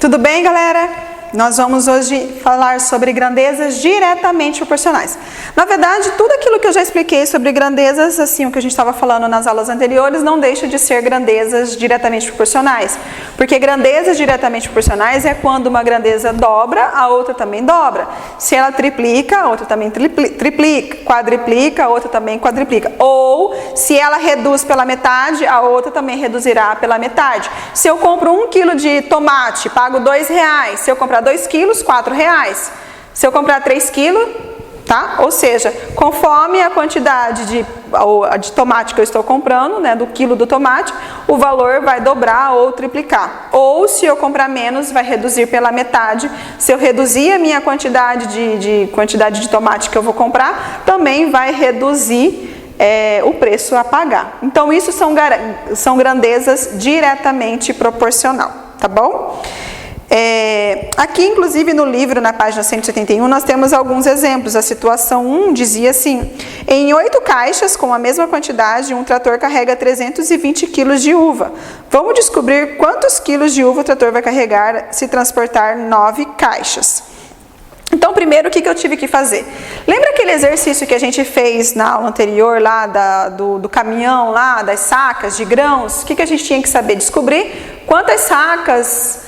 Tudo bem, galera? Nós vamos hoje falar sobre grandezas diretamente proporcionais. Na verdade, tudo aquilo que eu já expliquei sobre grandezas, assim, o que a gente estava falando nas aulas anteriores, não deixa de ser grandezas diretamente proporcionais. Porque grandezas diretamente proporcionais é quando uma grandeza dobra, a outra também dobra. Se ela triplica, a outra também triplica. Quadriplica, a outra também quadriplica. Ou, se ela reduz pela metade, a outra também reduzirá pela metade. Se eu compro 1 quilo de tomate, pago R$2. Se eu comprar 2 quilos, R$4. Se eu comprar 3 quilos, tá? Ou seja, conforme a quantidade de tomate que eu estou comprando, né, do quilo do tomate, o valor vai dobrar ou triplicar. Ou se eu comprar menos, vai reduzir pela metade. Se eu reduzir a minha quantidade de tomate que eu vou comprar, também vai reduzir o preço a pagar. Então, isso são grandezas diretamente proporcional, tá bom? Aqui, inclusive, no livro, na página 171, nós temos alguns exemplos. A situação 1 dizia assim: em 8 caixas, com a mesma quantidade, um trator carrega 320 quilos de uva. Vamos descobrir quantos quilos de uva o trator vai carregar se transportar 9 caixas. Então, primeiro, o que eu tive que fazer? Lembra aquele exercício que a gente fez na aula anterior, lá do caminhão, lá das sacas de grãos? O que a gente tinha que saber? Descobrir quantas sacas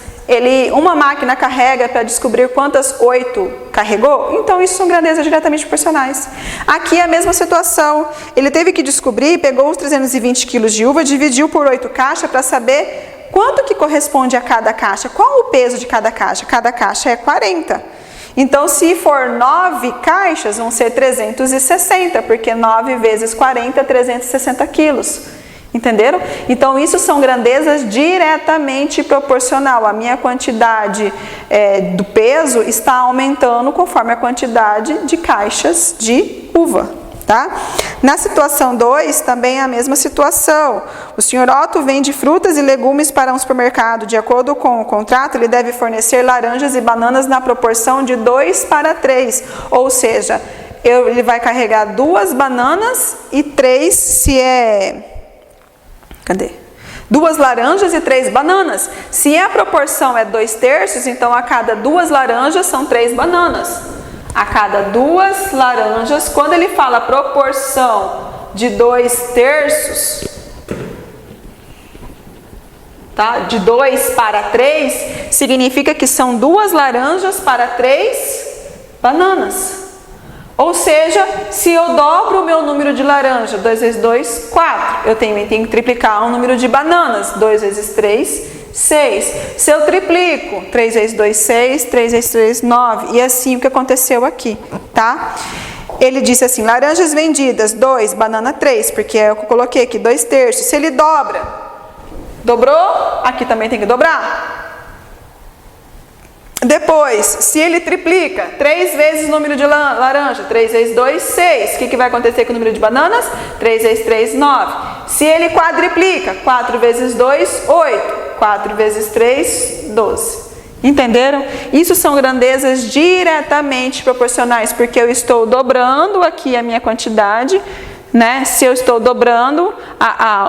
uma máquina carrega para descobrir quantas 8 carregou. Então, isso são grandezas diretamente proporcionais. Aqui é a mesma situação. Ele teve que descobrir, pegou os 320 quilos de uva, dividiu por 8 caixas para saber quanto que corresponde a cada caixa. Qual o peso de cada caixa? Cada caixa é 40. Então, se for 9 caixas, vão ser 360, porque 9 vezes 40 é 360 quilos. Entenderam? Então, isso são grandezas diretamente proporcional. A minha quantidade do peso está aumentando conforme a quantidade de caixas de uva, tá? Na situação 2, também é a mesma situação. O senhor Otto vende frutas e legumes para um supermercado. De acordo com o contrato, ele deve fornecer laranjas e bananas na proporção de 2:3. Ou seja, ele vai carregar 2 bananas e 3 se é... Cadê? 2 laranjas e 3 bananas. Se a proporção é 2/3, então a cada 2 laranjas são 3 bananas. A cada 2 laranjas, quando ele fala proporção de 2/3, tá? De 2:3, significa que são 2 laranjas para 3 bananas. Ou seja, se eu dobro o meu número de laranja, 2 vezes 2, 4. Eu tenho que triplicar o número de bananas, 2 vezes 3, 6. Se eu triplico, 3 vezes 2, 6, 3 vezes 3, 9. E assim o que aconteceu aqui, tá? Ele disse assim, laranjas vendidas, 2, banana 3, porque é o que eu coloquei aqui, 2/3. Se ele dobrou, aqui também tem que dobrar. Depois, se ele triplica, 3 vezes o número de laranja, 3 vezes 2, 6. O que vai acontecer com o número de bananas? 3 vezes 3, 9. Se ele quadriplica, 4 vezes 2, 8. 4 vezes 3, 12. Entenderam? Isso são grandezas diretamente proporcionais, porque eu estou dobrando aqui a minha quantidade, né? Se eu estou dobrando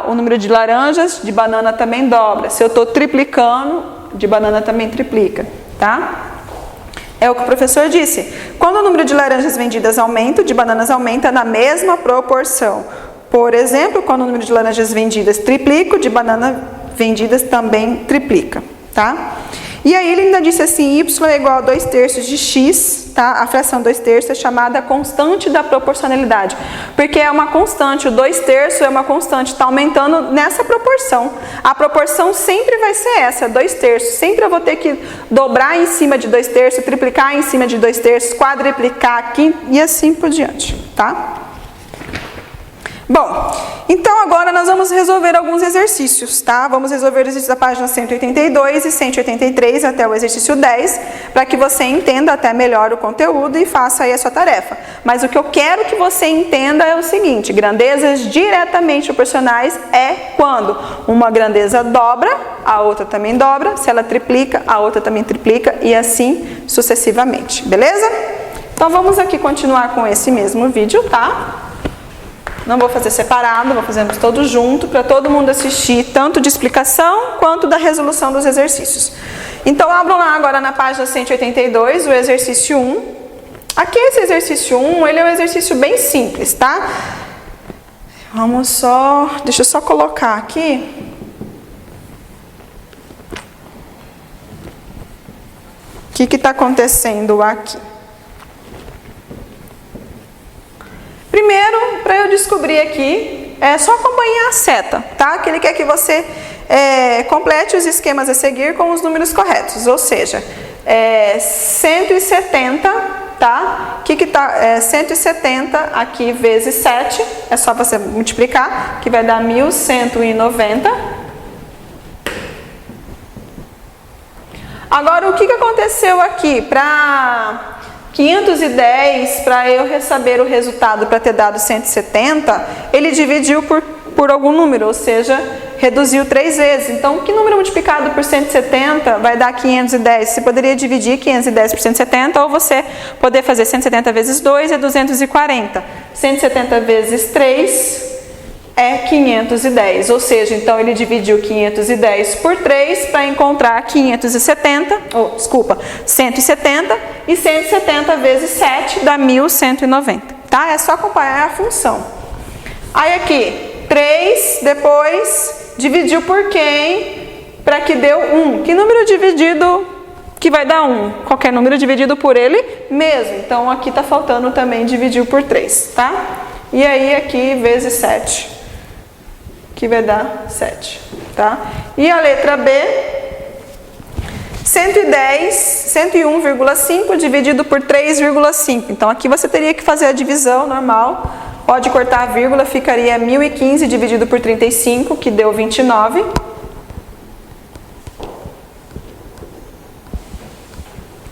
o número de laranjas, de banana também dobra. Se eu estou triplicando, de banana também triplica. Tá? É o que o professor disse. Quando o número de laranjas vendidas aumenta, o de bananas aumenta na mesma proporção. Por exemplo, quando o número de laranjas vendidas triplica, o de bananas vendidas também triplica. Tá? E aí ele ainda disse assim, y é igual a 2/3 de x, tá? A fração 2/3 é chamada constante da proporcionalidade, porque é uma constante, o 2/3 é uma constante, está aumentando nessa proporção. A proporção sempre vai ser essa, 2/3. Sempre eu vou ter que dobrar em cima de 2/3, triplicar em cima de 2/3, quadriplicar aqui e assim por diante, tá? Bom, então agora nós vamos resolver alguns exercícios, tá? Vamos resolver os exercícios da página 182 e 183 até o exercício 10, para que você entenda até melhor o conteúdo e faça aí a sua tarefa. Mas o que eu quero que você entenda é o seguinte, grandezas diretamente proporcionais é quando uma grandeza dobra, a outra também dobra, se ela triplica, a outra também triplica e assim sucessivamente, beleza? Então vamos aqui continuar com esse mesmo vídeo, tá? Não vou fazer separado, vou fazer todos junto para todo mundo assistir, tanto de explicação quanto da resolução dos exercícios. Então, abram lá agora na página 182, o exercício 1. Aqui esse exercício 1, ele é um exercício bem simples, tá? Vamos só, deixa eu só colocar aqui. O que está acontecendo aqui? Primeiro, para eu descobrir aqui, é só acompanhar a seta, tá? Que ele quer que você complete os esquemas a seguir com os números corretos, ou seja, 170, tá? Que tá 170 aqui vezes 7, é só você multiplicar, que vai dar 1190. Agora, o que aconteceu aqui? Para 510, para eu saber o resultado para ter dado 170, ele dividiu por algum número, ou seja, reduziu 3 vezes. Então, que número multiplicado por 170 vai dar 510? Você poderia dividir 510 por 170, ou você poder fazer 170 vezes 2 é 240. 170 vezes 3 é 510, ou seja, então ele dividiu 510 por 3 para encontrar 170 e 170 vezes 7 dá 1190, tá? É só acompanhar a função. Aí aqui, 3, depois dividiu por quem para que deu 1. Que número dividido que vai dar 1? Qualquer número dividido por ele mesmo. Então aqui está faltando também dividir por 3, tá? E aí aqui vezes 7. Que vai dar 7, tá? E a letra B, 101,5 dividido por 3,5. Então, aqui você teria que fazer a divisão normal. Pode cortar a vírgula, ficaria 1015 dividido por 35, que deu 29.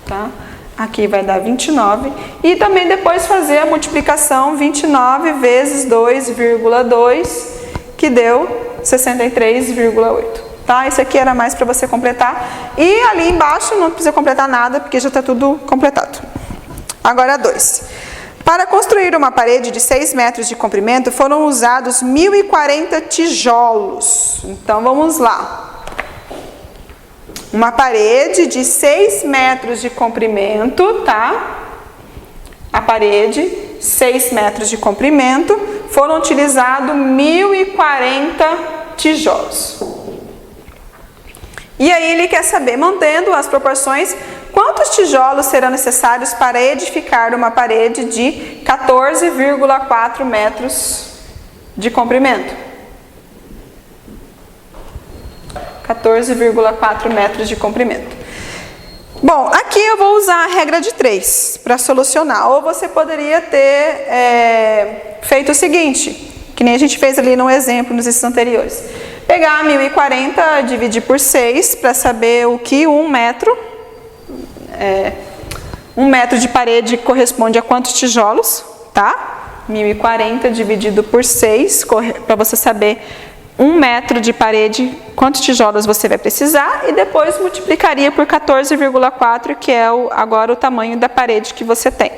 Tá? Aqui vai dar 29. E também depois fazer a multiplicação 29 vezes 2,2, que deu 63,8, tá? Isso aqui era mais para você completar. E ali embaixo não precisa completar nada, porque já está tudo completado. Agora 2. Para construir uma parede de 6 metros de comprimento, foram usados 1.040 tijolos. Então, vamos lá. Uma parede de 6 metros de comprimento, tá? A parede, 6 metros de comprimento, foram utilizados 1.040 tijolos. E aí ele quer saber, mantendo as proporções, quantos tijolos serão necessários para edificar uma parede de 14,4 metros de comprimento. 14,4 metros de comprimento. Bom, aqui eu vou usar a regra de 3 para solucionar. Ou você poderia ter feito o seguinte, que nem a gente fez ali no exemplo nos exercícios anteriores. Pegar 1.040, dividir por 6 para saber o que 1 metro de parede corresponde a quantos tijolos, tá? 1.040 dividido por 6, para você saber 1 metro de parede, quantos tijolos você vai precisar, e depois multiplicaria por 14,4, que é agora o tamanho da parede que você tem.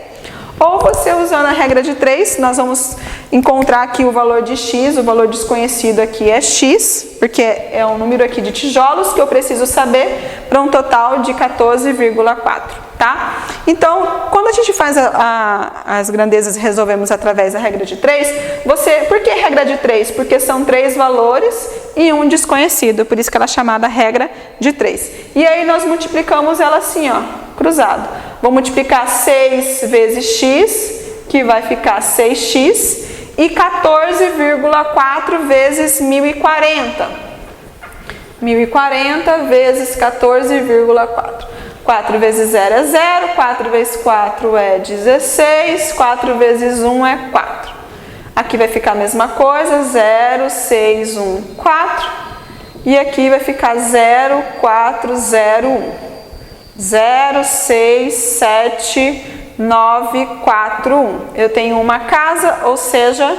Ou você, usando a regra de 3, nós vamos encontrar aqui o valor de x, o valor desconhecido aqui é x, porque é um número aqui de tijolos que eu preciso saber para um total de 14,4, tá? Então, quando a gente faz as grandezas e resolvemos através da regra de 3, por que regra de 3? Porque são 3 valores e um desconhecido, por isso que ela é chamada regra de 3. E aí nós multiplicamos ela assim, ó, cruzado. Vou multiplicar 6 vezes x, que vai ficar 6x, e 14,4 vezes 1.040. 1.040 vezes 14,4. 4 vezes 0 é 0, 4 vezes 4 é 16, 4 vezes 1 é 4. Aqui vai ficar a mesma coisa, 0, 6, 1, 4. E aqui vai ficar 0, 4, 0, 1. 0, 6, 7, 9, 4, 1. Eu tenho uma casa, ou seja,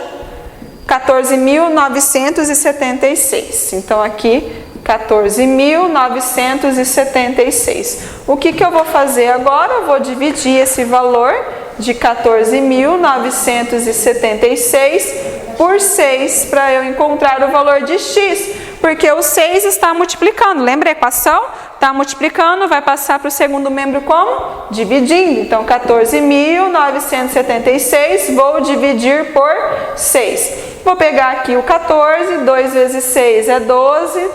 14.976. Então, aqui, 14.976. O que eu vou fazer agora? Eu vou dividir esse valor de 14.976 por 6 para eu encontrar o valor de x, porque o 6 está multiplicando. Lembra a equação? Tá multiplicando, vai passar para o segundo membro como? Dividindo. Então, 14.976, vou dividir por 6. Vou pegar aqui o 14, 2 vezes 6 é 12.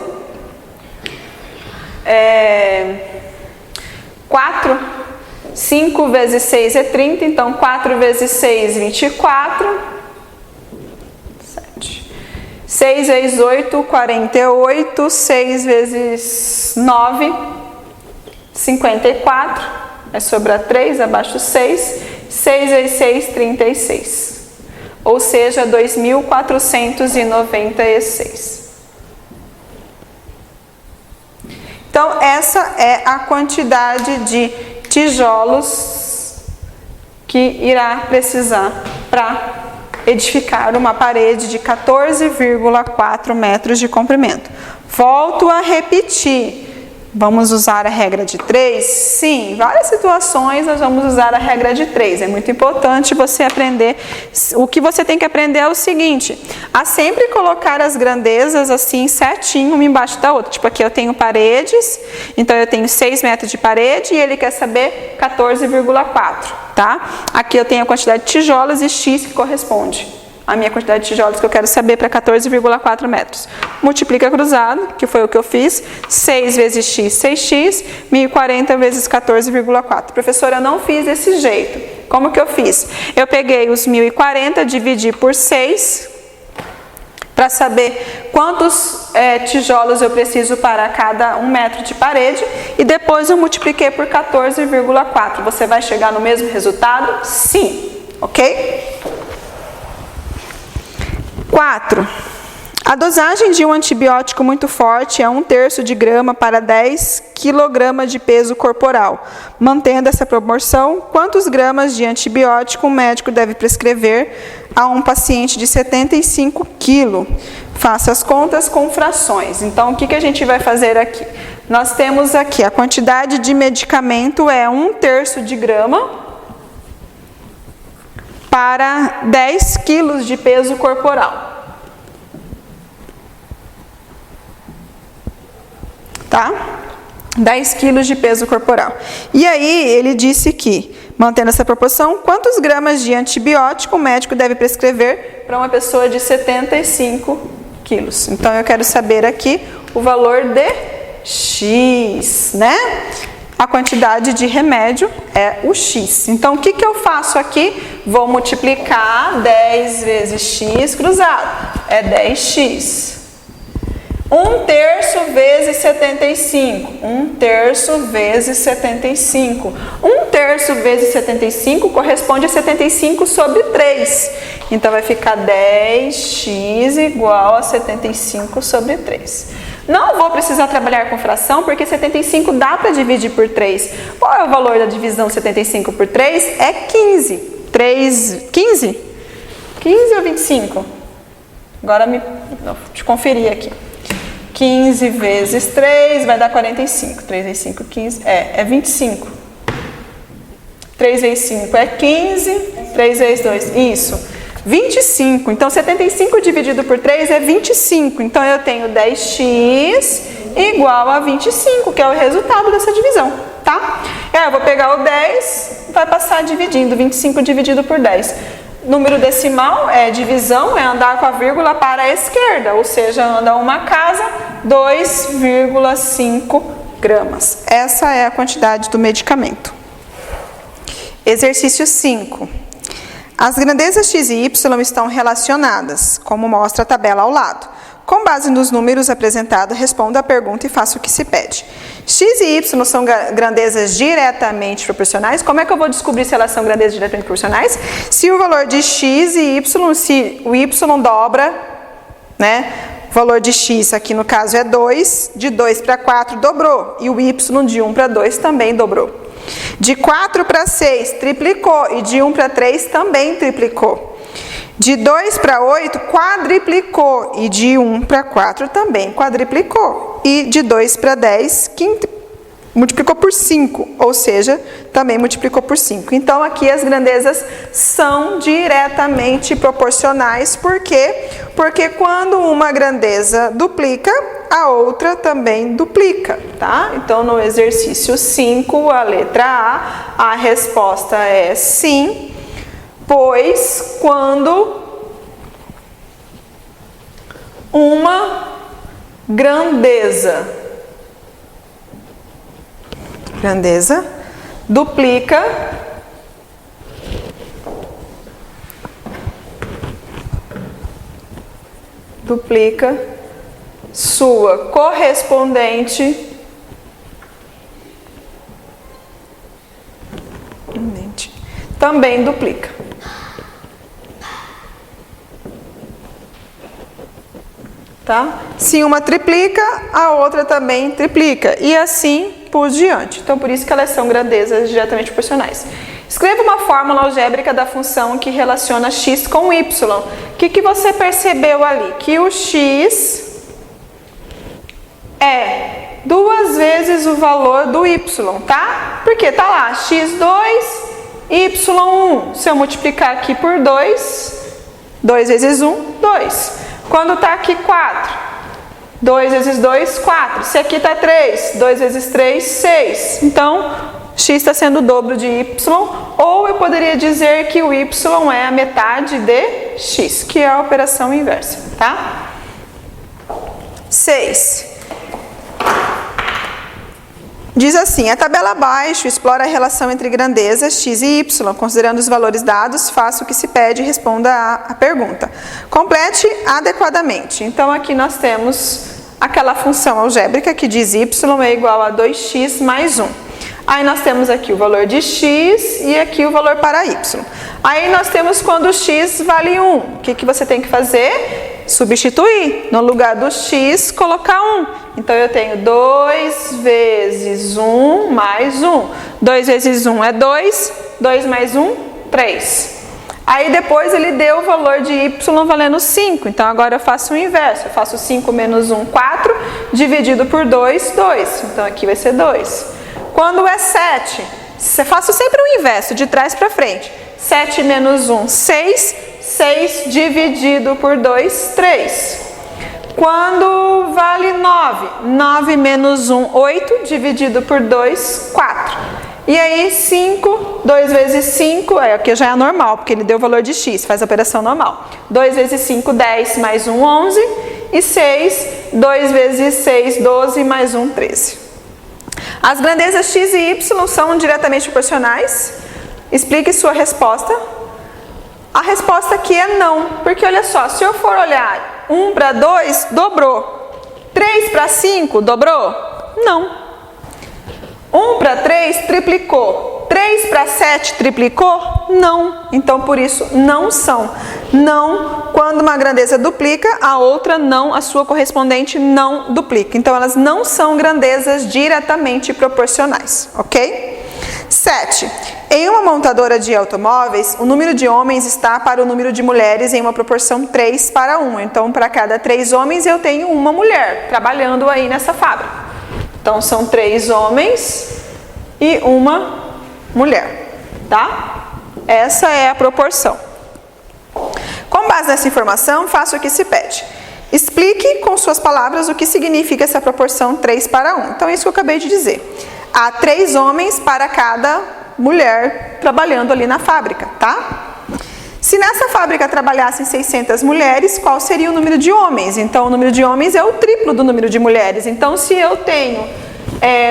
5 vezes 6 é 30, então 4 vezes 6, 24. 7. 6 vezes 8, 48. 6 vezes 9, 54. Vai sobrar 3, abaixo 6. 6 vezes 6, 36. Ou seja, 2.496. Então, essa é a quantidade de tijolos que irá precisar para edificar uma parede de 14,4 metros de comprimento. Volto a repetir. Vamos usar a regra de 3? Sim, em várias situações nós vamos usar a regra de 3. É muito importante você aprender. O que você tem que aprender é o seguinte: a sempre colocar as grandezas assim certinho, uma embaixo da outra. Tipo, aqui eu tenho paredes, então eu tenho 6 metros de parede e ele quer saber 14,4, tá? Aqui eu tenho a quantidade de tijolos e X que corresponde a minha quantidade de tijolos que eu quero saber para 14,4 metros. Multiplica cruzado, que foi o que eu fiz. 6 vezes x, 6x. 1040 vezes 14,4. Professora, eu não fiz desse jeito. Como que eu fiz? Eu peguei os 1040, dividi por 6, para saber quantos tijolos eu preciso para cada 1 metro de parede. E depois eu multipliquei por 14,4. Você vai chegar no mesmo resultado? Sim. Ok? 4. A dosagem de um antibiótico muito forte é 1/3 de grama para 10 kg de peso corporal. Mantendo essa proporção, quantos gramas de antibiótico um médico deve prescrever a um paciente de 75 kg? Faça as contas com frações. Então, o que a gente vai fazer aqui? Nós temos aqui a quantidade de medicamento é 1/3 de grama para 10 quilos de peso corporal. Tá? 10 quilos de peso corporal. E aí, ele disse que, mantendo essa proporção, quantos gramas de antibiótico o médico deve prescrever para uma pessoa de 75 quilos? Então, eu quero saber aqui o valor de X, né? A quantidade de remédio é o X. Então, o que eu faço aqui? Vou multiplicar 10 vezes X cruzado. É 10X. 1/3 vezes 75. 1/3 vezes 75. 1/3 vezes 75 corresponde a 75 sobre 3. Então, vai ficar 10x igual a 75 sobre 3. Não vou precisar trabalhar com fração, porque 75 dá para dividir por 3. Qual é o valor da divisão 75 por 3? É 15. 15? 15 ou 25? Agora, deixa eu conferir aqui. 15 vezes 3 vai dar 45. 3 vezes 5, 15. É 25. 3 vezes 5 é 15. 3 vezes 2, isso. 25. Então, 75 dividido por 3 é 25. Então, eu tenho 10x igual a 25, que é o resultado dessa divisão, tá? Eu vou pegar o 10, vai passar dividindo. 25 dividido por 10. Número decimal é divisão, é andar com a vírgula para a esquerda, ou seja, anda uma casa, 2,5 gramas. Essa é a quantidade do medicamento. Exercício 5. As grandezas x e y estão relacionadas, como mostra a tabela ao lado. Com base nos números apresentados, responda a pergunta e faça o que se pede. X e y são grandezas diretamente proporcionais. Como é que eu vou descobrir se elas são grandezas diretamente proporcionais? Se o valor de x e y, se o y dobra, né? O valor de x aqui no caso é 2, de 2 para 4 dobrou. E o y de 1 para 2 também dobrou. De 4 para 6 triplicou e de 1 para 3 também triplicou. De 2 para 8 quadriplicou e de 1 para 4 também quadriplicou. E de 2 para 10 multiplicou por 5, ou seja, também multiplicou por 5. Então, aqui as grandezas são diretamente proporcionais. Por quê? Porque quando uma grandeza duplica, a outra também duplica, tá? Então, no exercício 5, a letra A resposta é sim, pois quando uma grandeza duplica sua correspondente também duplica. Tá? Se uma triplica, a outra também triplica. E assim por diante. Então, por isso que elas são grandezas diretamente proporcionais. Escreva uma fórmula algébrica da função que relaciona x com y. O que você percebeu ali? Que o x é 2 vezes o valor do y, tá? Porque tá lá, x2, y1. Se eu multiplicar aqui por 2, 2 vezes 1, 2. Quando tá aqui 4, 2 vezes 2, 4. Se aqui tá 3, 2 vezes 3, 6. Então, x está sendo o dobro de y, ou eu poderia dizer que o y é a metade de x, que é a operação inversa, tá? 6. Diz assim, a tabela abaixo explora a relação entre grandezas x e y, considerando os valores dados, faça o que se pede e responda a pergunta. Complete adequadamente. Então, aqui nós temos aquela função algébrica que diz y é igual a 2x mais 1. Aí nós temos aqui o valor de x e aqui o valor para y. Aí nós temos quando x vale 1. O que você tem que fazer? Substituir. No lugar do x, colocar 1. Então eu tenho 2 vezes 1 mais 1. 2 vezes 1 é 2. 2 mais 1, 3. Aí depois ele deu o valor de y valendo 5. Então agora eu faço o inverso. Eu faço 5 menos 1, 4. Dividido por 2, 2. Então aqui vai ser 2. Quando é 7, eu faço sempre o inverso, de trás para frente. 7 menos 1, 6. 6 dividido por 2, 3. Quando vale 9, 9 menos 1, 8, dividido por 2, 4. E aí 5, 2 vezes 5, aqui já é normal, porque ele deu o valor de x, faz a operação normal. 2 vezes 5, 10, mais 1, 11. E 6, 2 vezes 6, 12, mais 1, 13. As grandezas x e y são diretamente proporcionais. Explique sua resposta. A resposta aqui é não, porque olha só, se eu for olhar 1 para 2, dobrou. 3 para 5, dobrou? Não. 1 para 3, triplicou. 3 para 7, triplicou? Não. Então, por isso, não são. Não, quando uma grandeza duplica, a outra não, a sua correspondente não duplica. Então, elas não são grandezas diretamente proporcionais, ok? 7. Em uma montadora de automóveis, o número de homens está para o número de mulheres em uma proporção 3 para 1. Então, para cada 3 homens, eu tenho uma mulher trabalhando aí nessa fábrica. Então, são 3 homens e uma mulher, tá? Essa é a proporção. Com base nessa informação, faça o que se pede. Explique com suas palavras o que significa essa proporção 3 para 1. Então, é isso que eu acabei de dizer. Há 3 homens para cada mulher trabalhando ali na fábrica, tá? Se nessa fábrica trabalhassem 600 mulheres, qual seria o número de homens? Então, o número de homens é o triplo do número de mulheres. Então, se eu tenho,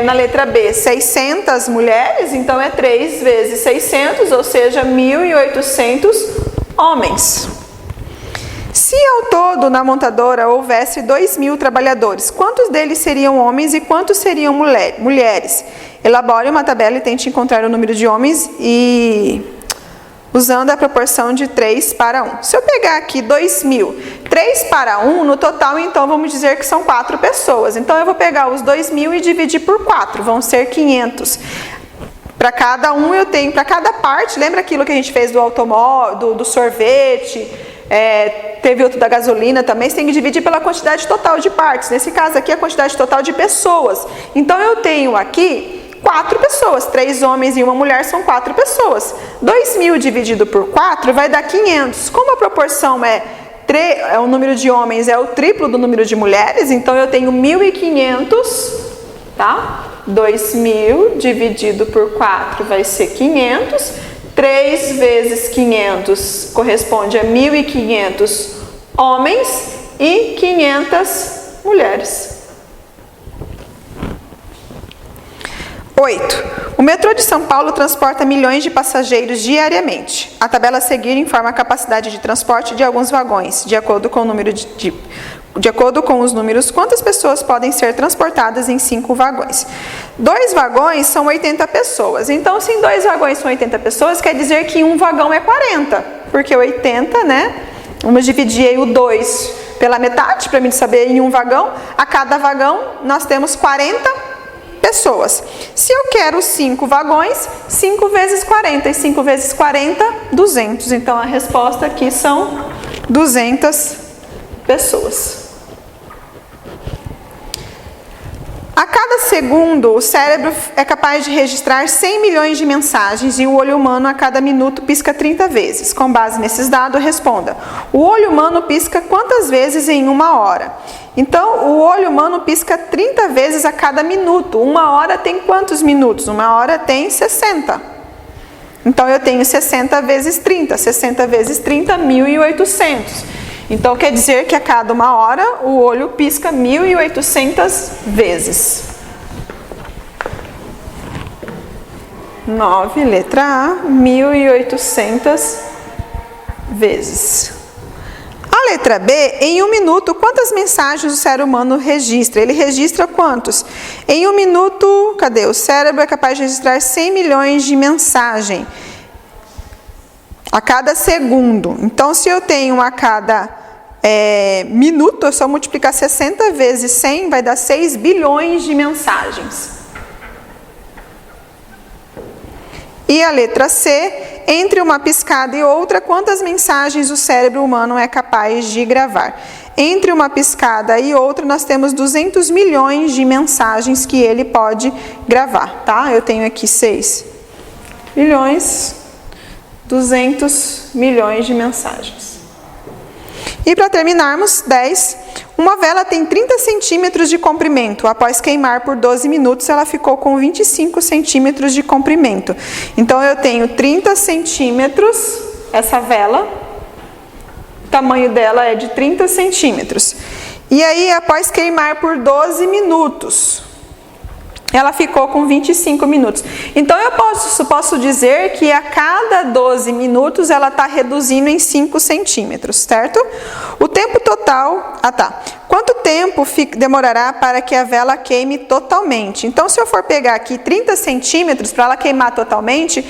na letra B, 600 mulheres, então é 3 vezes 600, ou seja, 1.800 homens. Se ao todo na montadora houvesse 2.000 trabalhadores, quantos deles seriam homens e quantos seriam mulheres? Elabore uma tabela e tente encontrar o número de homens usando a proporção de 3 para 1. Se eu pegar aqui 2.000, 3 para 1, no total, então, vamos dizer que são 4 pessoas. Então, eu vou pegar os 2.000 e dividir por 4, vão ser 500. Para cada um eu tenho, para cada parte, lembra aquilo que a gente fez do automóvel, do sorvete, teve outro da gasolina também, você tem que dividir pela quantidade total de partes. Nesse caso aqui, a quantidade total de pessoas. Então, eu tenho aqui 4 pessoas, 3 homens e uma mulher são 4 pessoas. 2.000 dividido por 4 vai dar 500. Como a proporção é o número de homens é o triplo do número de mulheres, então eu tenho 1.500, tá? 2.000 dividido por 4 vai ser 500. 3 vezes 500 corresponde a 1.500 homens e 500 mulheres. 8. O metrô de São Paulo transporta milhões de passageiros diariamente. A tabela a seguir informa a capacidade de transporte de alguns vagões. De acordo com os números, quantas pessoas podem ser transportadas em 5 vagões? 2 vagões são 80 pessoas. Então, se em 2 vagões são 80 pessoas, quer dizer que um vagão é 40. Porque 80, né? Vamos dividir aí o 2 pela metade, para mim saber em um vagão. A cada vagão, nós temos 40 pessoas. Se eu quero 5 vagões, 5 vezes 40. E 5 vezes 40, 200. Então, a resposta aqui são 200 pessoas. A cada segundo, o cérebro é capaz de registrar 100 milhões de mensagens e o olho humano a cada minuto pisca 30 vezes. Com base nesses dados, responda. O olho humano pisca quantas vezes em uma hora? Então, o olho humano pisca 30 vezes a cada minuto. Uma hora tem quantos minutos? Uma hora tem 60. Então, eu tenho 60 vezes 30. 60 vezes 30, 1.800. Então, quer dizer que a cada uma hora o olho pisca 1.800 vezes. 9, letra A, 1.800 vezes. A letra B, em um minuto, quantas mensagens o cérebro humano registra? Ele registra quantos? Em um minuto, cadê? O cérebro é capaz de registrar 100 milhões de mensagens a cada segundo. Então, se eu tenho a cada minuto, é só multiplicar 60 vezes 100, vai dar 6 bilhões de mensagens. E a letra C, entre uma piscada e outra, quantas mensagens o cérebro humano é capaz de gravar? Entre uma piscada e outra, nós temos 200 milhões de mensagens que ele pode gravar, tá? Eu tenho aqui 6 bilhões, 200 milhões de mensagens. E para terminarmos, 10. Uma vela tem 30 centímetros de comprimento. Após queimar por 12 minutos, ela ficou com 25 centímetros de comprimento. Então, eu tenho 30 centímetros, essa vela, o tamanho dela é de 30 centímetros. E aí, após queimar por 12 minutos, ela ficou com 25 minutos. Então, eu posso dizer que a cada 12 minutos ela está reduzindo em 5 centímetros, certo? O tempo total... Quanto tempo demorará para que a vela queime totalmente? Então, se eu for pegar aqui 30 centímetros, para ela queimar totalmente,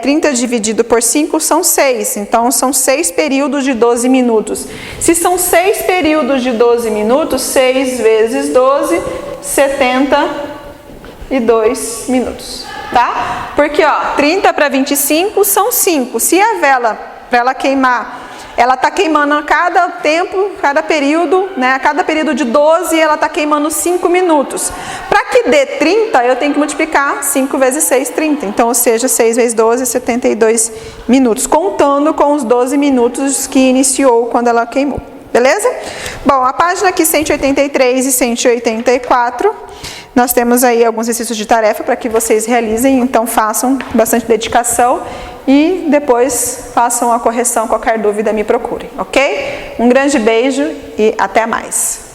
30 dividido por 5 são 6. Então, são 6 períodos de 12 minutos. Se são 6 períodos de 12 minutos, 6 vezes 12, 72 minutos, tá? Porque, 30 para 25 são 5. Se a vela, para ela queimar, ela está queimando a cada tempo, cada período, né? A cada período de 12, ela está queimando 5 minutos. Para que dê 30, eu tenho que multiplicar 5 vezes 6, 30. Então, ou seja, 6 vezes 12, 72 minutos. Contando com os 12 minutos que iniciou quando ela queimou. Beleza? Bom, a página aqui 183 e 184, nós temos aí alguns exercícios de tarefa para que vocês realizem, então façam bastante dedicação e depois façam a correção, qualquer dúvida me procurem, ok? Um grande beijo e até mais!